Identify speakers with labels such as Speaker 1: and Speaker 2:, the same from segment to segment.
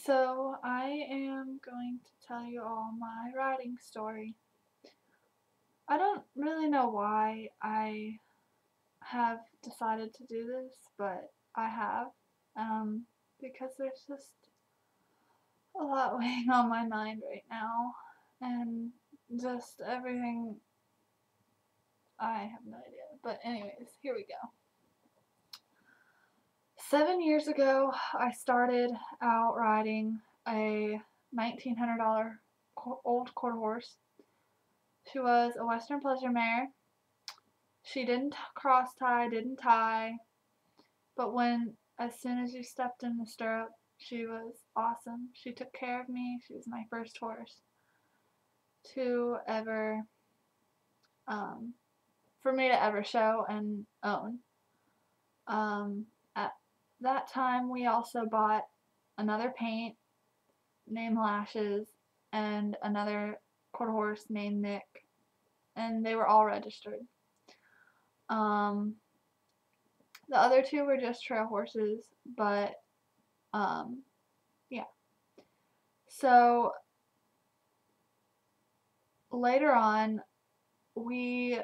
Speaker 1: So, I am going to tell you all my writing story. I don't really know why I have decided to do this, but I have. Um, because there's just a lot weighing on my mind right now, and just everything. I have no idea. But, anyways, here we go. 7 years ago, I started out riding a $1,900 old quarter horse. She was a Western Pleasure mare. She didn't cross tie, didn't tie, but as soon as you stepped in the stirrup, she was awesome. She took care of me. She was my first horse to ever, um, for me to ever show and own. At that time, we also bought another paint named Lashes and another quarter horse named Nick, and they were all registered. Um, the other two were just trail horses, but um, yeah. So later on, we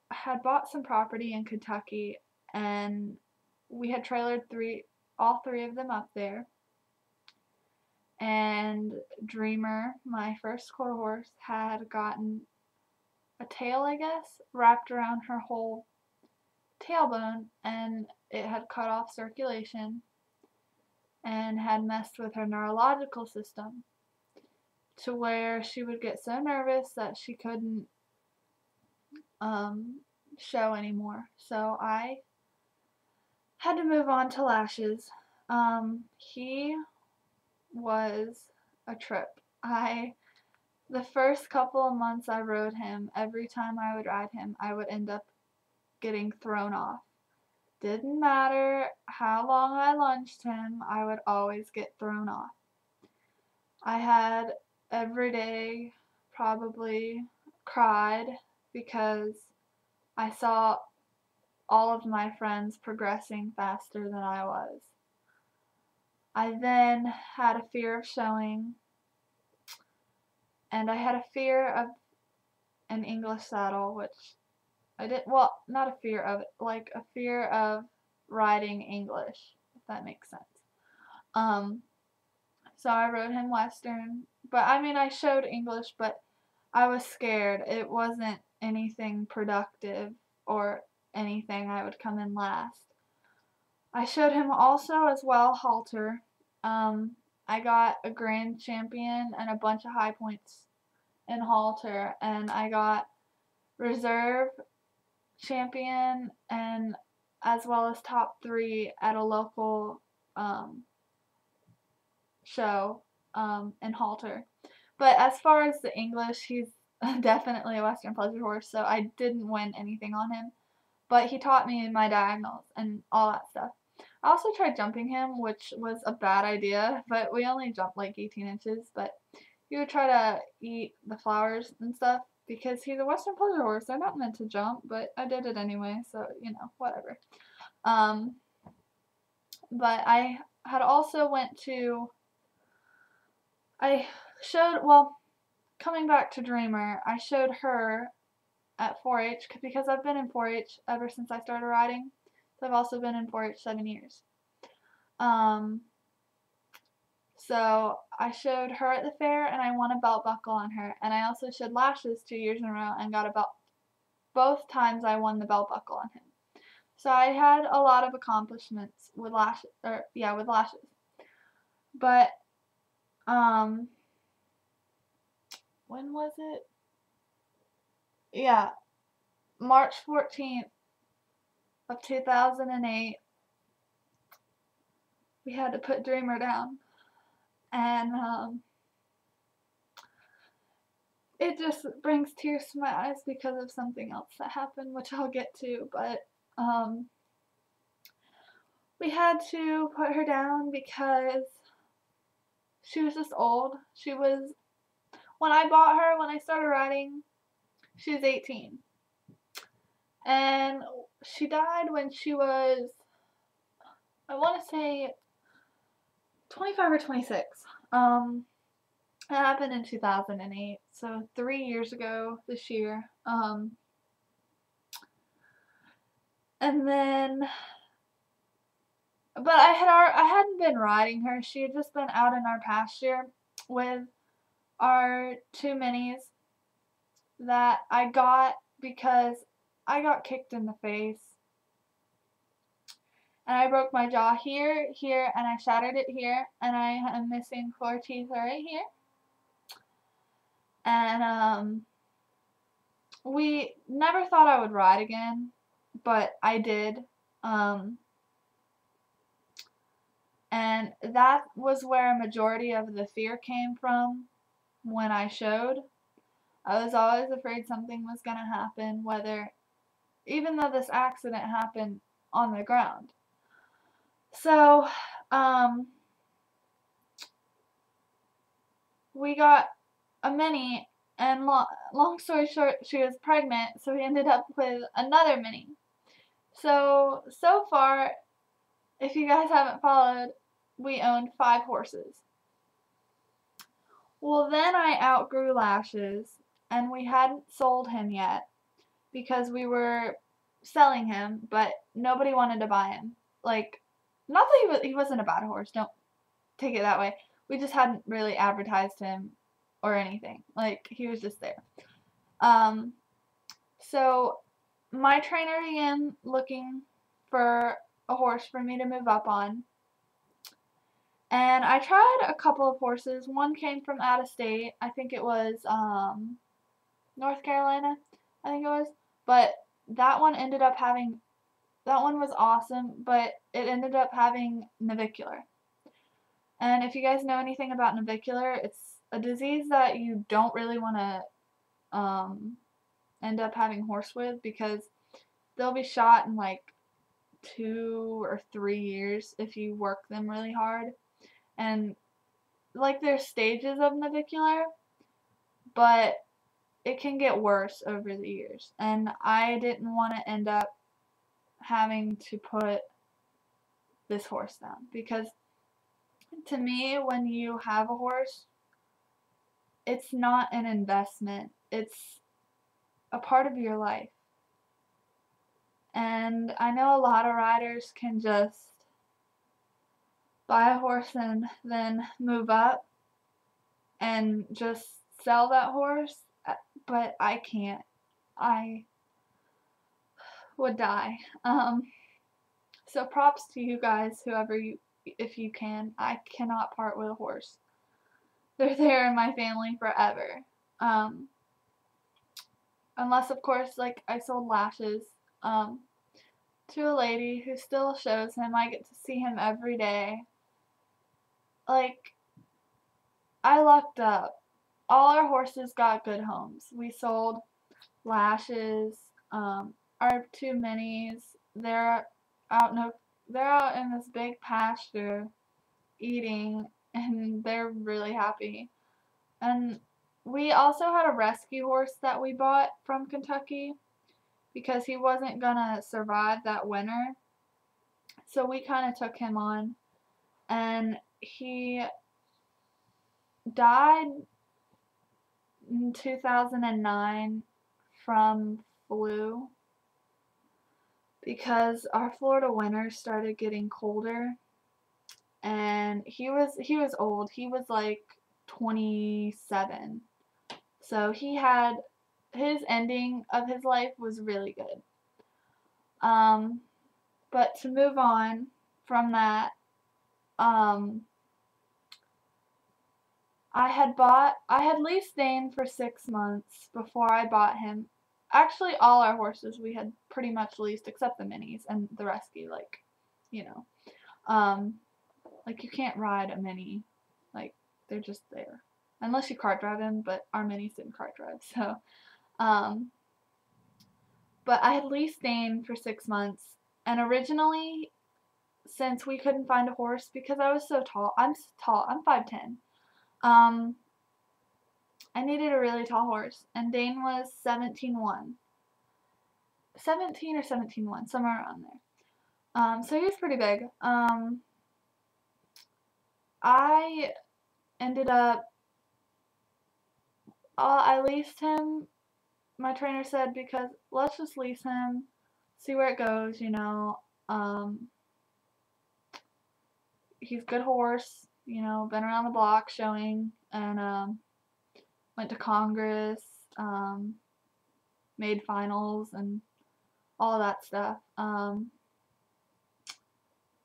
Speaker 1: had bought some property in Kentucky, and we had trailered all three of them up there. And Dreamer, my first quarter horse, had gotten a tail, I guess, wrapped around her whole tailbone, and it had cut off circulation and had messed with her neurological system to where she would get so nervous that she couldn't um, show anymore. So I had to move on to Lashes. He was a trip. The first couple of months I rode him, every time I would ride him, I would end up getting thrown off. Didn't matter how long I lunged him, I would always get thrown off. I had every day probably cried because I saw all of my friends progressing faster than I was. I then had a fear of showing, and I had a fear of an English saddle, which I didn't, well, not a fear of it, like a fear of riding English, if that makes sense. Um, so I rode him Western, but I mean, I showed English, but I was scared. It wasn't anything productive or anything. I would come in last. I showed him also as well halter. I got a grand champion and a bunch of high points in halter, and I got reserve champion and as well as top three at a local show in halter. But as far as the English, he's definitely a Western Pleasure horse, so I didn't win anything on him. But he taught me my diagonals and all that stuff. I also tried jumping him, which was a bad idea, but we only jumped like 18 inches. But he would try to eat the flowers and stuff because he's a Western Pleasure horse. They're not meant to jump, but I did it anyway, so whatever. Um, but I had also went to. I showed well, coming back to Dreamer, I showed her at 4-H because I've been in 4-H ever since I started riding. So I've also been in 4-H 7 years. Um, so I showed her at the fair and I won a belt buckle on her. And I also showed Lashes 2 years in a row and got a belt. Both times I won the belt buckle on him. So I had a lot of accomplishments with Lashes, with Lashes. But when was it? Yeah, March 14th of 2008, we had to put Dreamer down. And it just brings tears to my eyes because of something else that happened, which I'll get to. But we had to put her down because she was just old. When I bought her, when I started riding, she was 18. And she died when she was, I want to say, 25 or 26. It happened in 2008, so 3 years ago this year. And then, but I hadn't been riding her. She had just been out in our pasture with our two minis that I got because I got kicked in the face. And I broke my jaw here, here, and I shattered it here, and I am missing 4 teeth right here. And we never thought I would ride again, but I did. And that was where a majority of the fear came from when I showed. I was always afraid something was going to happen, even though this accident happened on the ground. So, we got a mini, and long story short, she was pregnant, so we ended up with another mini. So far, if you guys haven't followed, we owned 5 horses. Well, then I outgrew Lashes, and we hadn't sold him yet because we were selling him, but nobody wanted to buy him. Like, not that he wasn't a bad horse, don't take it that way. We just hadn't really advertised him or anything. Like, he was just there. So my trainer began looking for a horse for me to move up on. And I tried a couple of horses. One came from out of state. I think it was North Carolina, I think it was. But that one was awesome, but it ended up having navicular. And if you guys know anything about navicular, it's a disease that you don't really want to end up having horse with because they'll be shot in like 2 or 3 years if you work them really hard. And like there's stages of navicular, but it can get worse over the years. And I didn't want to end up having to put this horse down because to me, when you have a horse, it's not an investment. It's a part of your life. And I know a lot of riders can just buy a horse and then move up and just sell that horse, but I can't. I would die. So props to you guys, if you can. I cannot part with a horse. They're there in my family forever. Unless, of course, like I sold Lashes to a lady who still shows him. I get to see him every day. Like, I lucked up. All our horses got good homes. We sold Lashes, our 2 minis. They're out in this big pasture eating, and they're really happy. And we also had a rescue horse that we bought from Kentucky because he wasn't gonna survive that winter. So we kind of took him on, and he died in 2009 from flu because our Florida winters started getting colder, and he was old. He was like 27. So his ending of his life was really good. But to move on from that, I had leased Dane for 6 months before I bought him. Actually, all our horses we had pretty much leased except the minis and the rescue, like, you know. Like you can't ride a mini. Like, they're just there. Unless you kart drive them, but our minis didn't kart drive, so. But I had leased Dane for 6 months, and originally, since we couldn't find a horse because I was so tall, I'm 5'10". I needed a really tall horse, and Dane was 17'1". 17 or 17'1", somewhere around there. So he was pretty big. I ended up, I leased him. My trainer said, because let's just lease him, see where it goes, you know. Um, he's a good horse, you know, been around the block showing, and went to Congress, um, made finals, and all that stuff.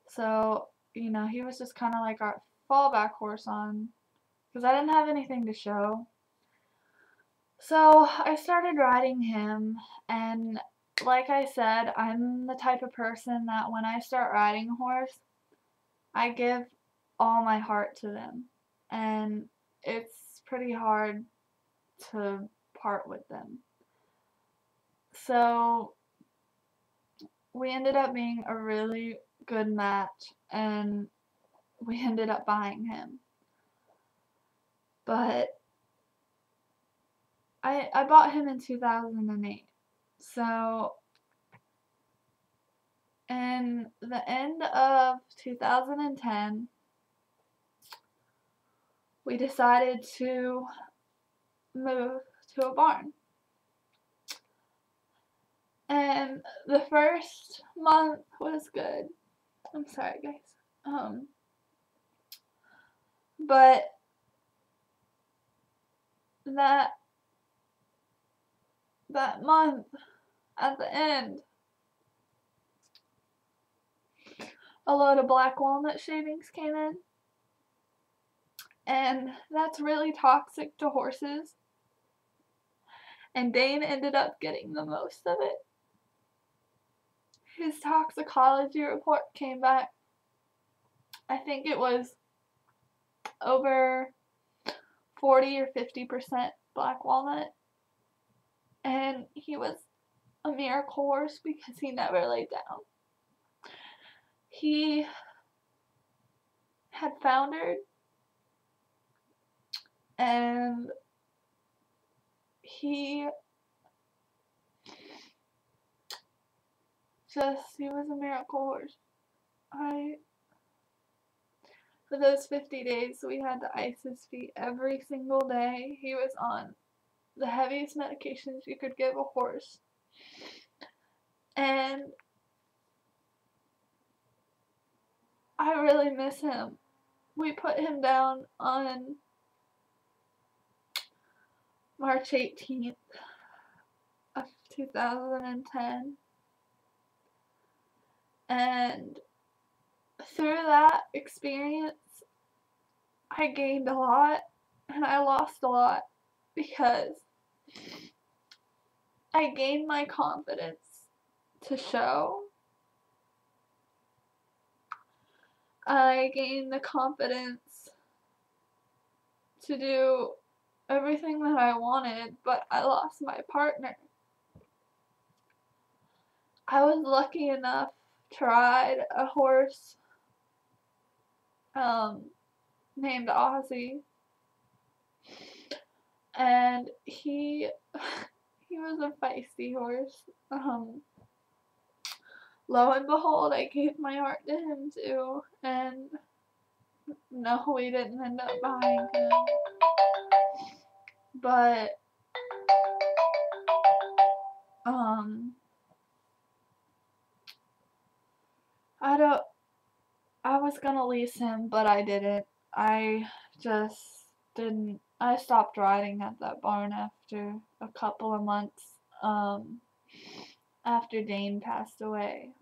Speaker 1: So, you know, he was just kind of like our fallback horse on, because I didn't have anything to show. So I started riding him, and like I said, I'm the type of person that when I start riding a horse, I give all my heart to them, and it's pretty hard to part with them. So we ended up being a really good match, and we ended up buying him. But I bought him in 2008. So in the end of 2010, we decided to move to a barn. And the first month was good. I'm sorry, guys. But that month at the end, a load of black walnut shavings came in, and that's really toxic to horses. And Dane ended up getting the most of it. His toxicology report came back. I think it was over 40 or 50% black walnut. And he was a miracle horse because he never laid down. He had foundered, and he was a miracle horse. For those 50 days, we had to ice his feet every single day. He was on the heaviest medications you could give a horse. And I really miss him. We put him down on March 18th of 2010. And through that experience, I gained a lot and I lost a lot, because I gained my confidence to show. I gained the confidence to do everything that I wanted, but I lost my partner. I was lucky enough to ride a horse named Ozzy, and he was a feisty horse. Lo and behold, I gave my heart to him too, and no, we didn't end up buying him. But I was gonna lease him, but I didn't. I just didn't. I stopped riding at that barn after a couple of months, after Dane passed away.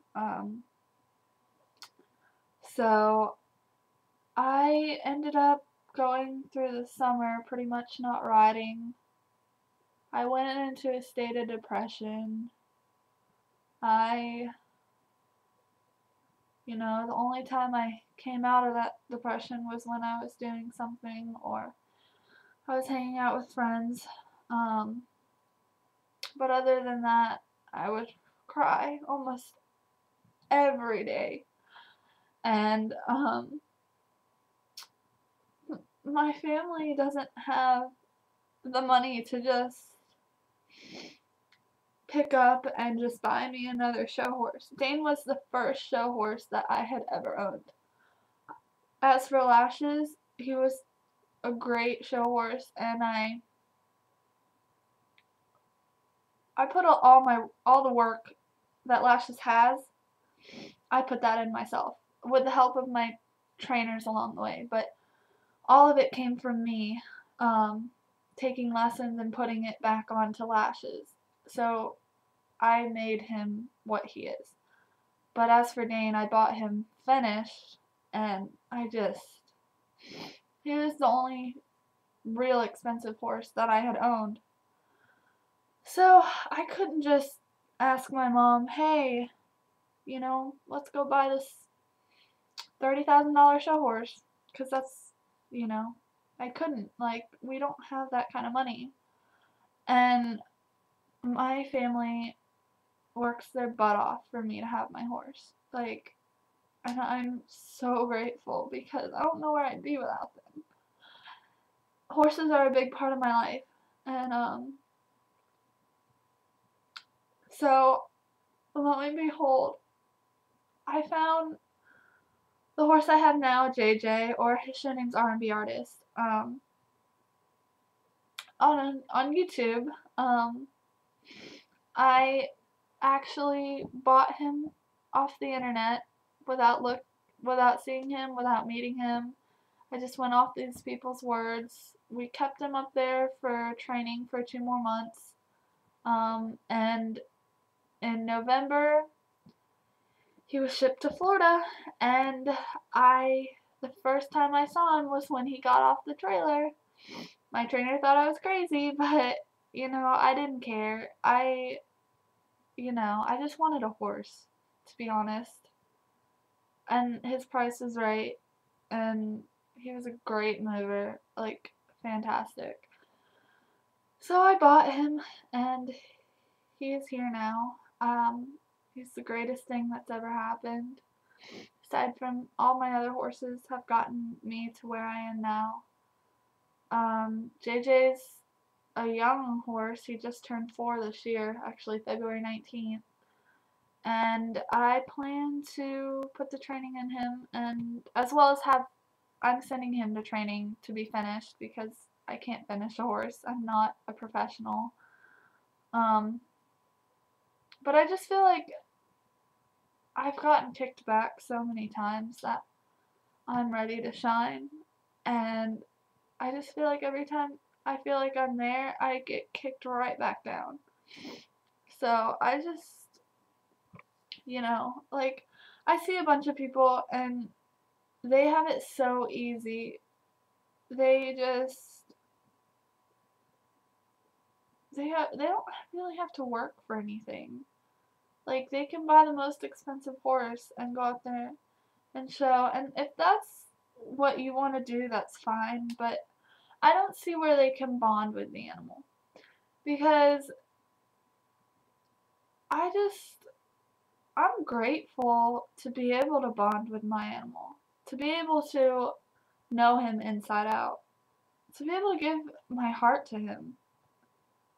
Speaker 1: So I ended up going through the summer pretty much not riding. I went into a state of depression. The only time I came out of that depression was when I was doing something or I was hanging out with friends. But other than that, I would cry almost every day. And my family doesn't have the money to just pick up and just buy me another show horse. Dane was the first show horse that I had ever owned. As for Lashes, he was a great show horse, and I put all the work that Lashes has, I put that in myself with the help of my trainers along the way, but all of it came from me, um, taking lessons and putting it back onto Lashes. So I made him what he is. But as for Dane, I bought him finished, and he was the only real expensive horse that I had owned. So I couldn't just ask my mom, hey, let's go buy this $30,000 show horse, because I couldn't. Like, we don't have that kind of money. And my family works their butt off for me to have my horse. Like, and I'm so grateful because I don't know where I'd be without them. Horses are a big part of my life. And, so, lo and behold, I found the horse I have now, JJ, or his show name's R&B Artist, on YouTube. I actually bought him off the internet without seeing him, without meeting him. I just went off these people's words. We kept him up there for training for 2 more months. And in November, he was shipped to Florida, and the first time I saw him was when he got off the trailer. My trainer thought I was crazy, but, I didn't care. I just wanted a horse, to be honest. And his price was right, and he was a great mover, like, fantastic. So I bought him, and he is here now. He's the greatest thing that's ever happened. Aside from all my other horses have gotten me to where I am now. JJ's a young horse. He just turned 4 this year, actually February 19th. And I plan to put the training in him, and as well as I'm sending him to training to be finished because I can't finish a horse. I'm not a professional. Um, but I just feel like I've gotten kicked back so many times that I'm ready to shine, and I just feel like every time I feel like I'm there, I get kicked right back down. So I just, like, I see a bunch of people and they have it so easy. They just, they don't really have to work for anything. Like, they can buy the most expensive horse and go out there and show. And if that's what you want to do, that's fine. But I don't see where they can bond with the animal. Because I'm grateful to be able to bond with my animal. To be able to know him inside out. To be able to give my heart to him.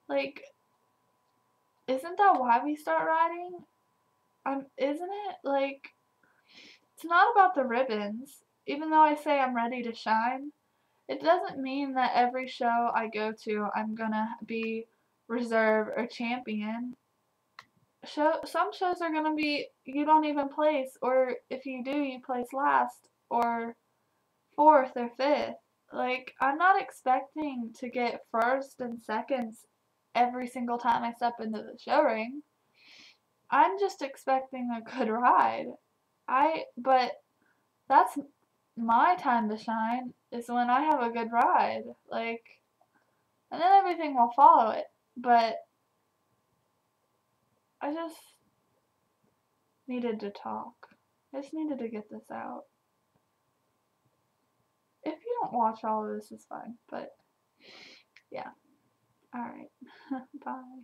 Speaker 1: Like, isn't that why we start riding? Isn't it? Like, it's not about the ribbons. Even though I say I'm ready to shine, it doesn't mean that every show I go to I'm gonna be reserve or champion. Some shows are gonna be you don't even place, or if you do, you place last or fourth or fifth. Like, I'm not expecting to get first and seconds every single time I step into the show ring. I'm just expecting a good ride. But that's my time to shine is when I have a good ride. Like, and then everything will follow it. But I just needed to talk. I just needed to get this out. If you don't watch all of this, it's fine. But, yeah. Alright. Bye.